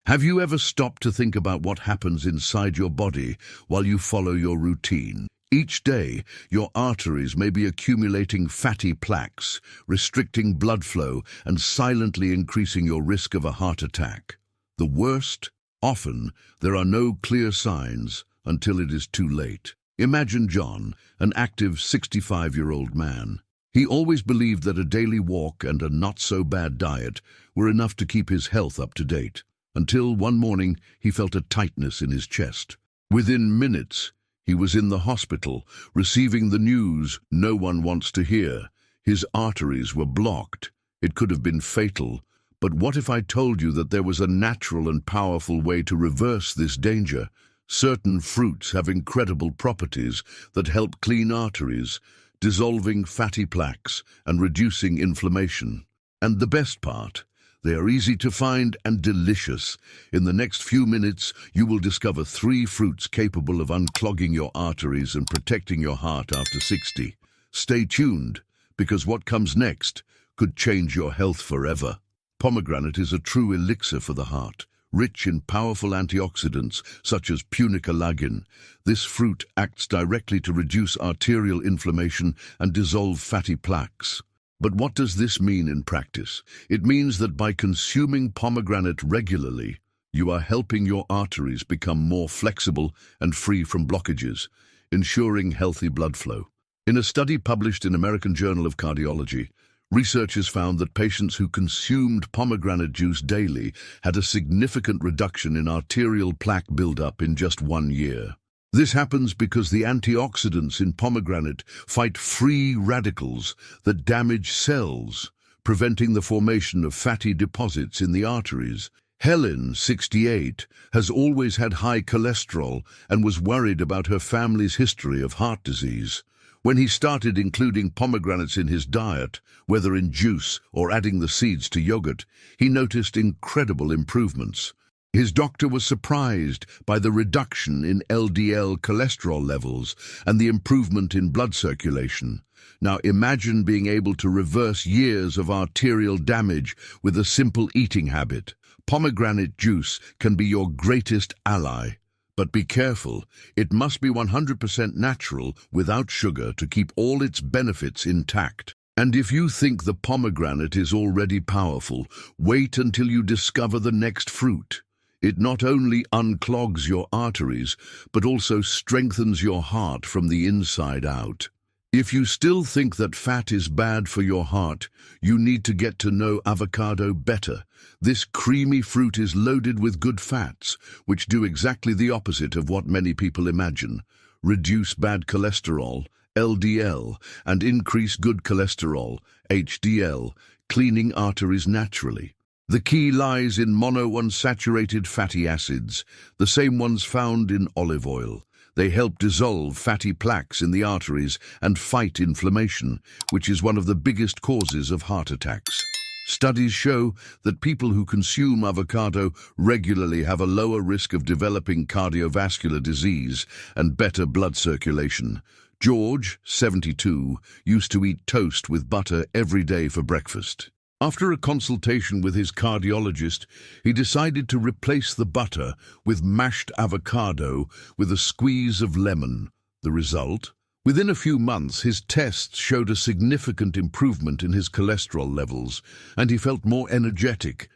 Have you ever stopped to think about what happens inside your body while you follow your routine? Each day, your arteries may be accumulating fatty plaques, restricting blood flow and silently increasing your risk of a heart attack. The worst? Often, there are no clear signs until it is too late. Imagine John, an active 65-year-old man. He always believed that a daily walk and a not-so-bad diet were enough to keep his health up to date, until one morning he felt a tightness in his chest. Within minutes, he was in the hospital, receiving the news no one wants to hear. His arteries were blocked. It could have been fatal. But what if I told you that there was a natural and powerful way to reverse this danger? Certain fruits have incredible properties that help clean arteries, dissolving fatty plaques and reducing inflammation. And the best part, they are easy to find and delicious. In the next few minutes, you will discover 3 fruits capable of unclogging your arteries and protecting your heart after 60. Stay tuned, because what comes next could change your health forever. Pomegranate is a true elixir for the heart. Rich in powerful antioxidants such as punicalagin, this fruit acts directly to reduce arterial inflammation and dissolve fatty plaques. But what does this mean in practice? It means that by consuming pomegranate regularly, you are helping your arteries become more flexible and free from blockages, ensuring healthy blood flow. In a study published in American Journal of Cardiology, researchers found that patients who consumed pomegranate juice daily had a significant reduction in arterial plaque buildup in just 1 year. This happens because the antioxidants in pomegranate fight free radicals that damage cells, preventing the formation of fatty deposits in the arteries. Helen, 68, has always had high cholesterol and was worried about her family's history of heart disease. When he started including pomegranates in his diet, whether in juice or adding the seeds to yogurt, he noticed incredible improvements. His doctor was surprised by the reduction in LDL cholesterol levels and the improvement in blood circulation. Now imagine being able to reverse years of arterial damage with a simple eating habit. Pomegranate juice can be your greatest ally. But be careful, it must be 100% natural without sugar to keep all its benefits intact. And if you think the pomegranate is already powerful, wait until you discover the next fruit. It not only unclogs your arteries, but also strengthens your heart from the inside out. If you still think that fat is bad for your heart, you need to get to know avocado better. This creamy fruit is loaded with good fats, which do exactly the opposite of what many people imagine. Reduce bad cholesterol, LDL, and increase good cholesterol, HDL, cleaning arteries naturally. The key lies in monounsaturated fatty acids, the same ones found in olive oil. They help dissolve fatty plaques in the arteries and fight inflammation, which is one of the biggest causes of heart attacks. Studies show that people who consume avocado regularly have a lower risk of developing cardiovascular disease and better blood circulation. George, 72, used to eat toast with butter every day for breakfast. After a consultation with his cardiologist, he decided to replace the butter with mashed avocado with a squeeze of lemon. The result? Within a few months, his tests showed a significant improvement in his cholesterol levels, and he felt more energetic.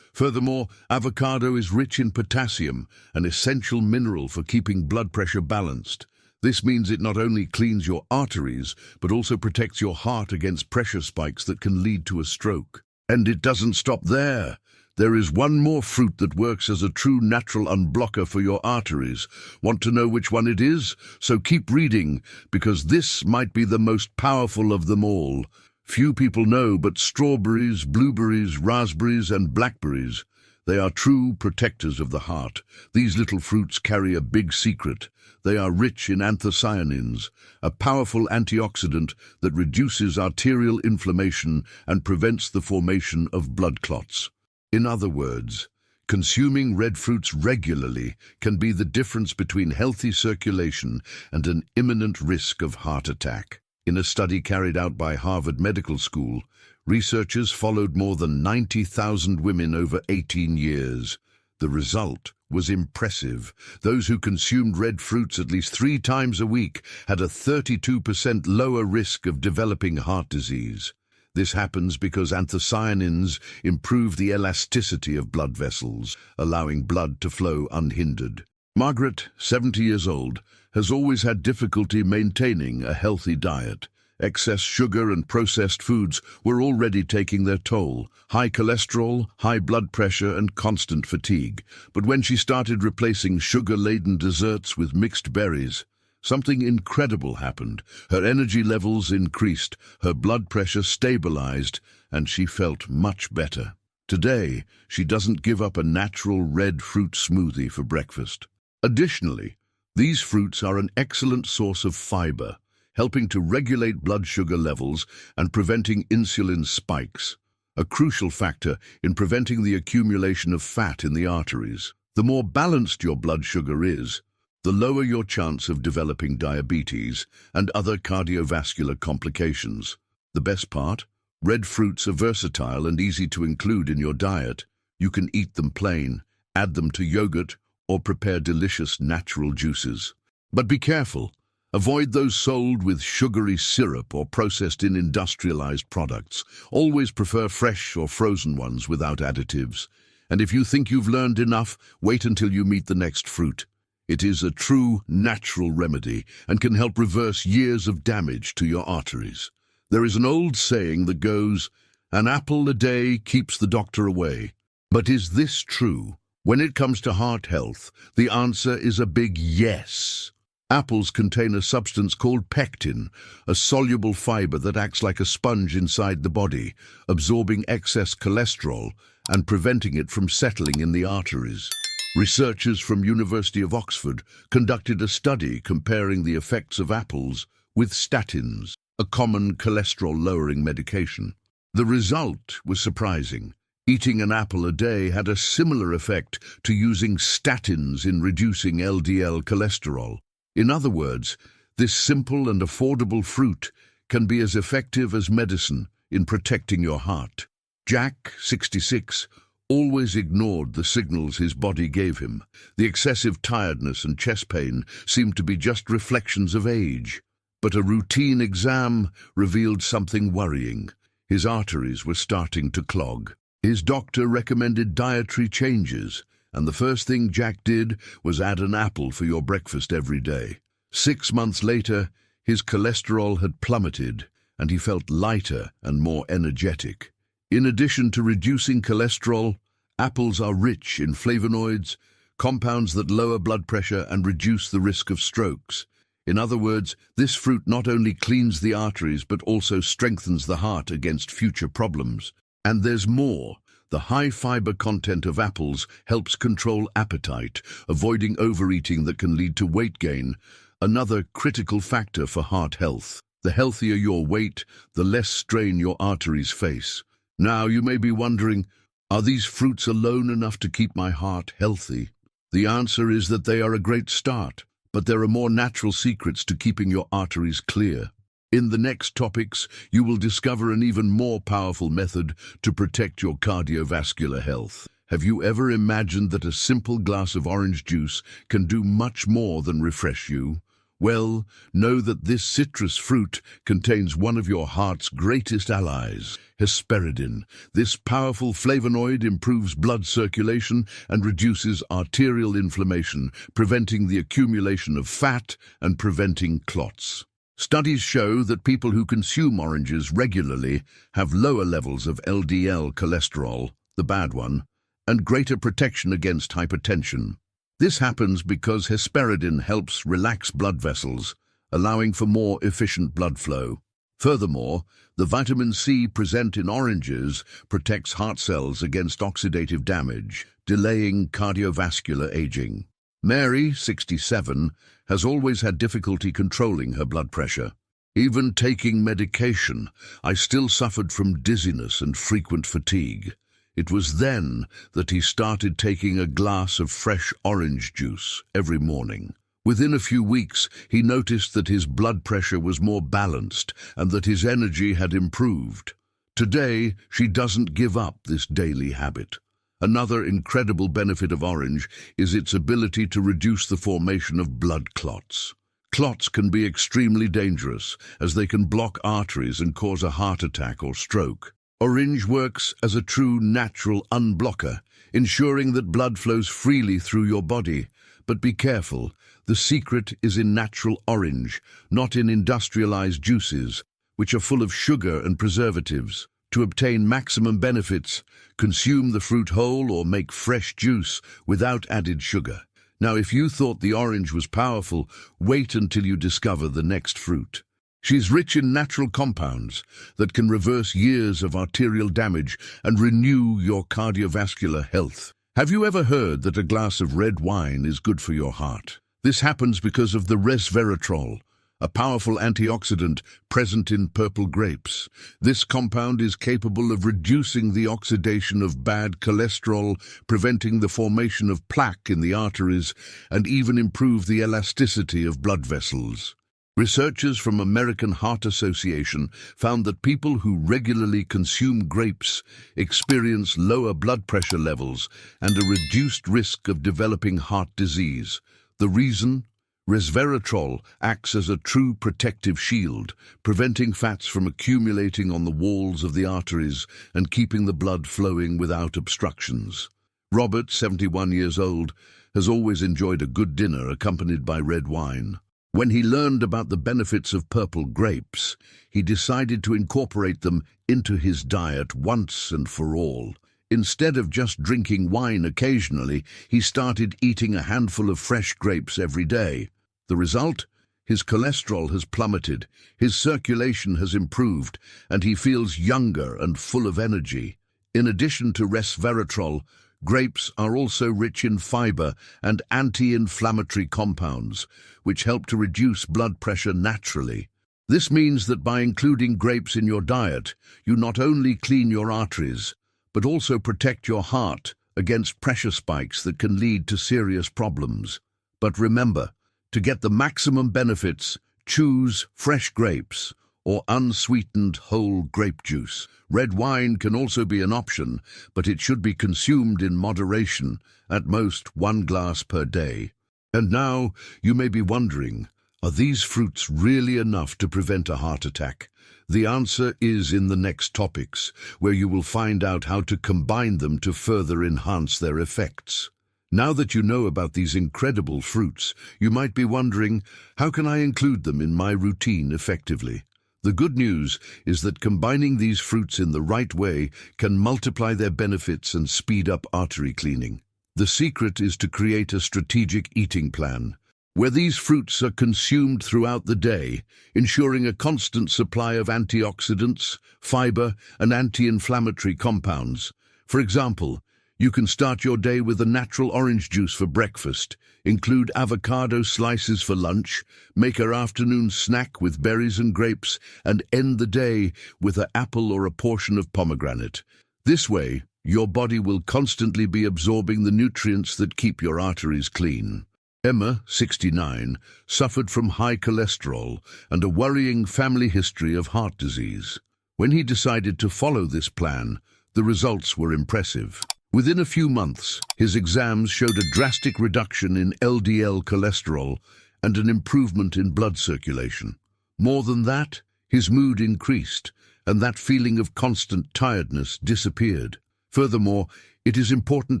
Furthermore, avocado is rich in potassium, an essential mineral for keeping blood pressure balanced. This means it not only cleans your arteries, but also protects your heart against pressure spikes that can lead to a stroke. And it doesn't stop there. There is one more fruit that works as a true natural unblocker for your arteries. Want to know which one it is? So keep reading, because this might be the most powerful of them all. Few people know, but strawberries, blueberries, raspberries, and blackberries, they are true protectors of the heart. These little fruits carry a big secret. They are rich in anthocyanins, a powerful antioxidant that reduces arterial inflammation and prevents the formation of blood clots. In other words, consuming red fruits regularly can be the difference between healthy circulation and an imminent risk of heart attack. In a study carried out by Harvard Medical School, Researchers followed more than 90,000 women over 18 years. The result was impressive. Those who consumed red fruits at least 3 times a week had a 32% lower risk of developing heart disease. This happens because anthocyanins improve the elasticity of blood vessels, allowing blood to flow unhindered. Margaret, 70 years old, has always had difficulty maintaining a healthy diet. Excess sugar and processed foods were already taking their toll. High cholesterol, high blood pressure, and constant fatigue. But when she started replacing sugar-laden desserts with mixed berries, something incredible happened. Her energy levels increased, her blood pressure stabilized, and she felt much better. Today, she doesn't give up a natural red fruit smoothie for breakfast. Additionally, these fruits are an excellent source of fiber, helping to regulate blood sugar levels and preventing insulin spikes, a crucial factor in preventing the accumulation of fat in the arteries. The more balanced your blood sugar is, the lower your chance of developing diabetes and other cardiovascular complications. The best part? Red fruits are versatile and easy to include in your diet. You can eat them plain, add them to yogurt, or prepare delicious natural juices. But be careful. Avoid those sold with sugary syrup or processed in industrialized products. Always prefer fresh or frozen ones without additives. And if you think you've learned enough, wait until you meet the next fruit. It is a true natural remedy and can help reverse years of damage to your arteries. There is an old saying that goes, "An apple a day keeps the doctor away." But is this true? When it comes to heart health, the answer is a big yes. Apples contain a substance called pectin, a soluble fiber that acts like a sponge inside the body, absorbing excess cholesterol and preventing it from settling in the arteries. Researchers from University of Oxford conducted a study comparing the effects of apples with statins, a common cholesterol-lowering medication. The result was surprising. Eating an apple a day had a similar effect to using statins in reducing LDL cholesterol. In other words, this simple and affordable fruit can be as effective as medicine in protecting your heart. Jack, 66, always ignored the signals his body gave him. The excessive tiredness and chest pain seemed to be just reflections of age. But a routine exam revealed something worrying. His arteries were starting to clog. His doctor recommended dietary changes, and the first thing Jack did was add an apple for your breakfast every day. 6 months later, his cholesterol had plummeted, and he felt lighter and more energetic. In addition to reducing cholesterol, apples are rich in flavonoids, compounds that lower blood pressure and reduce the risk of strokes. In other words, this fruit not only cleans the arteries but also strengthens the heart against future problems. And there's more. The high fiber content of apples helps control appetite, avoiding overeating that can lead to weight gain, another critical factor for heart health. The healthier your weight, the less strain your arteries face. Now you may be wondering, are these fruits alone enough to keep my heart healthy? The answer is that they are a great start, but there are more natural secrets to keeping your arteries clear. In the next topics, you will discover an even more powerful method to protect your cardiovascular health. Have you ever imagined that a simple glass of orange juice can do much more than refresh you? Well, know that this citrus fruit contains one of your heart's greatest allies, hesperidin. This powerful flavonoid improves blood circulation and reduces arterial inflammation, preventing the accumulation of fat and preventing clots. Studies show that people who consume oranges regularly have lower levels of LDL cholesterol, the bad one, and greater protection against hypertension. This happens because hesperidin helps relax blood vessels, allowing for more efficient blood flow. Furthermore, the vitamin C present in oranges protects heart cells against oxidative damage, delaying cardiovascular aging. Mary, 67, has always had difficulty controlling her blood pressure. Even taking medication, I still suffered from dizziness and frequent fatigue. It was then that he started taking a glass of fresh orange juice every morning. Within a few weeks, he noticed that his blood pressure was more balanced and that his energy had improved. Today, she doesn't give up this daily habit. Another incredible benefit of orange is its ability to reduce the formation of blood clots. Clots can be extremely dangerous, as they can block arteries and cause a heart attack or stroke. Orange works as a true natural unblocker, ensuring that blood flows freely through your body. But be careful, the secret is in natural orange, not in industrialized juices, which are full of sugar and preservatives. To obtain maximum benefits, consume the fruit whole or make fresh juice without added sugar. Now, if you thought the orange was powerful, wait until you discover the next fruit. She's rich in natural compounds that can reverse years of arterial damage and renew your cardiovascular health. Have you ever heard that a glass of red wine is good for your heart? This happens because of the resveratrol, a powerful antioxidant present in purple grapes. This compound is capable of reducing the oxidation of bad cholesterol, preventing the formation of plaque in the arteries, and even improve the elasticity of blood vessels. Researchers from American Heart Association found that people who regularly consume grapes experience lower blood pressure levels and a reduced risk of developing heart disease. The reason? Resveratrol acts as a true protective shield, preventing fats from accumulating on the walls of the arteries and keeping the blood flowing without obstructions. Robert, 71 years old, has always enjoyed a good dinner accompanied by red wine. When he learned about the benefits of purple grapes, he decided to incorporate them into his diet once and for all. Instead of just drinking wine occasionally, he started eating a handful of fresh grapes every day. The result? His cholesterol has plummeted, his circulation has improved, and he feels younger and full of energy. In addition to resveratrol, grapes are also rich in fiber and anti-inflammatory compounds, which help to reduce blood pressure naturally. This means that by including grapes in your diet, you not only clean your arteries, but also protect your heart against pressure spikes that can lead to serious problems. But remember, to get the maximum benefits, choose fresh grapes or unsweetened whole grape juice. Red wine can also be an option, but it should be consumed in moderation, at most 1 glass per day. And now, you may be wondering, are these fruits really enough to prevent a heart attack? The answer is in the next topics, where you will find out how to combine them to further enhance their effects. Now that you know about these incredible fruits, you might be wondering, how can I include them in my routine effectively? The good news is that combining these fruits in the right way can multiply their benefits and speed up artery cleaning. The secret is to create a strategic eating plan, where these fruits are consumed throughout the day, ensuring a constant supply of antioxidants, fiber, and anti-inflammatory compounds. For example, you can start your day with a natural orange juice for breakfast, include avocado slices for lunch, make an afternoon snack with berries and grapes, and end the day with an apple or a portion of pomegranate. This way, your body will constantly be absorbing the nutrients that keep your arteries clean. Emma, 69, suffered from high cholesterol and a worrying family history of heart disease. When he decided to follow this plan, the results were impressive. Within a few months, his exams showed a drastic reduction in LDL cholesterol and an improvement in blood circulation. More than that, his mood increased, and that feeling of constant tiredness disappeared. Furthermore, it is important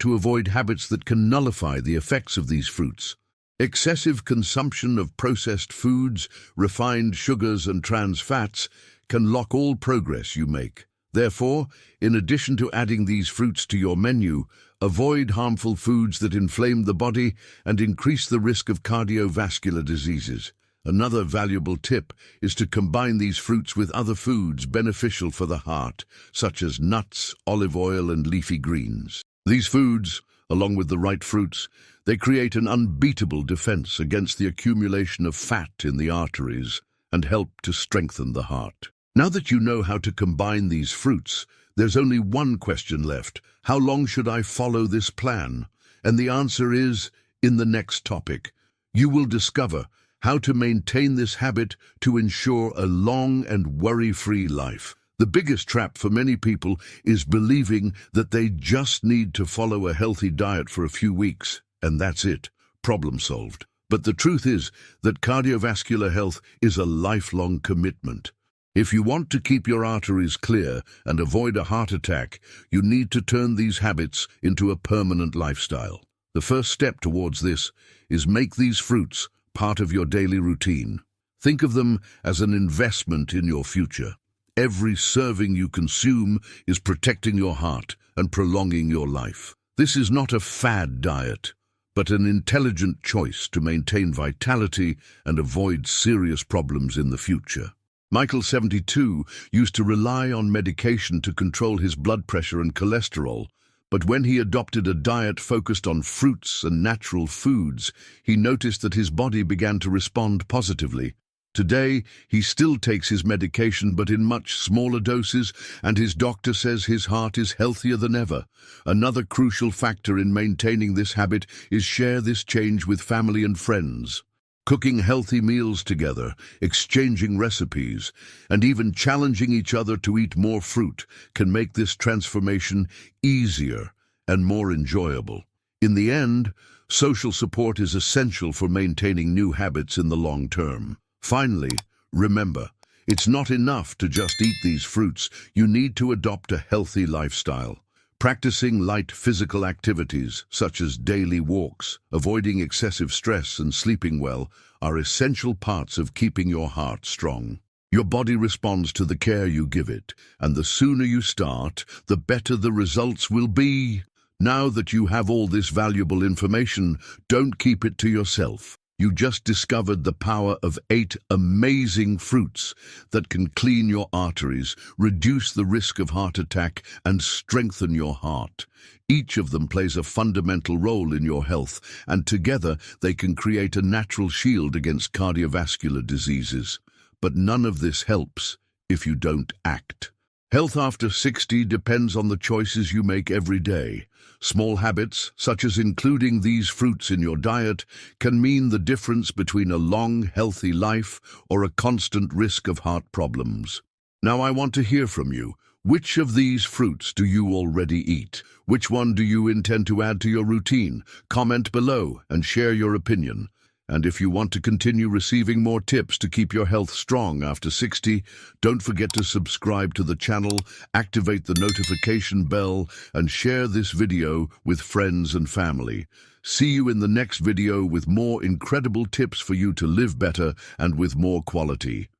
to avoid habits that can nullify the effects of these fruits. Excessive consumption of processed foods, refined sugars, and trans fats can block all progress you make. Therefore, in addition to adding these fruits to your menu, avoid harmful foods that inflame the body and increase the risk of cardiovascular diseases. Another valuable tip is to combine these fruits with other foods beneficial for the heart, such as nuts, olive oil, and leafy greens. These foods, along with the right fruits, they create an unbeatable defense against the accumulation of fat in the arteries and help to strengthen the heart. Now that you know how to combine these fruits, there's only one question left. How long should I follow this plan? And the answer is, in the next topic, you will discover how to maintain this habit to ensure a long and worry-free life. The biggest trap for many people is believing that they just need to follow a healthy diet for a few weeks, and that's it, problem solved. But the truth is that cardiovascular health is a lifelong commitment. If you want to keep your arteries clear and avoid a heart attack, you need to turn these habits into a permanent lifestyle. The first step towards this is make these fruits part of your daily routine. Think of them as an investment in your future. Every serving you consume is protecting your heart and prolonging your life. This is not a fad diet, but an intelligent choice to maintain vitality and avoid serious problems in the future. Michael, 72, used to rely on medication to control his blood pressure and cholesterol, but when he adopted a diet focused on fruits and natural foods, he noticed that his body began to respond positively. Today, he still takes his medication but in much smaller doses, and his doctor says his heart is healthier than ever. Another crucial factor in maintaining this habit is share this change with family and friends. Cooking healthy meals together, exchanging recipes, and even challenging each other to eat more fruit can make this transformation easier and more enjoyable. In the end, social support is essential for maintaining new habits in the long term. Finally, remember, it's not enough to just eat these fruits. You need to adopt a healthy lifestyle. Practicing light physical activities, such as daily walks, avoiding excessive stress and sleeping well, are essential parts of keeping your heart strong. Your body responds to the care you give it, and the sooner you start, the better the results will be. Now that you have all this valuable information, don't keep it to yourself. You just discovered the power of 8 amazing fruits that can clean your arteries, reduce the risk of heart attack, and strengthen your heart. Each of them plays a fundamental role in your health, and together they can create a natural shield against cardiovascular diseases. But none of this helps if you don't act. Health after 60 depends on the choices you make every day. Small habits, such as including these fruits in your diet, can mean the difference between a long, healthy life or a constant risk of heart problems. Now I want to hear from you. Which of these fruits do you already eat? Which one do you intend to add to your routine? Comment below and share your opinion. And if you want to continue receiving more tips to keep your health strong after 60, don't forget to subscribe to the channel, activate the notification bell, and share this video with friends and family. See you in the next video with more incredible tips for you to live better and with more quality.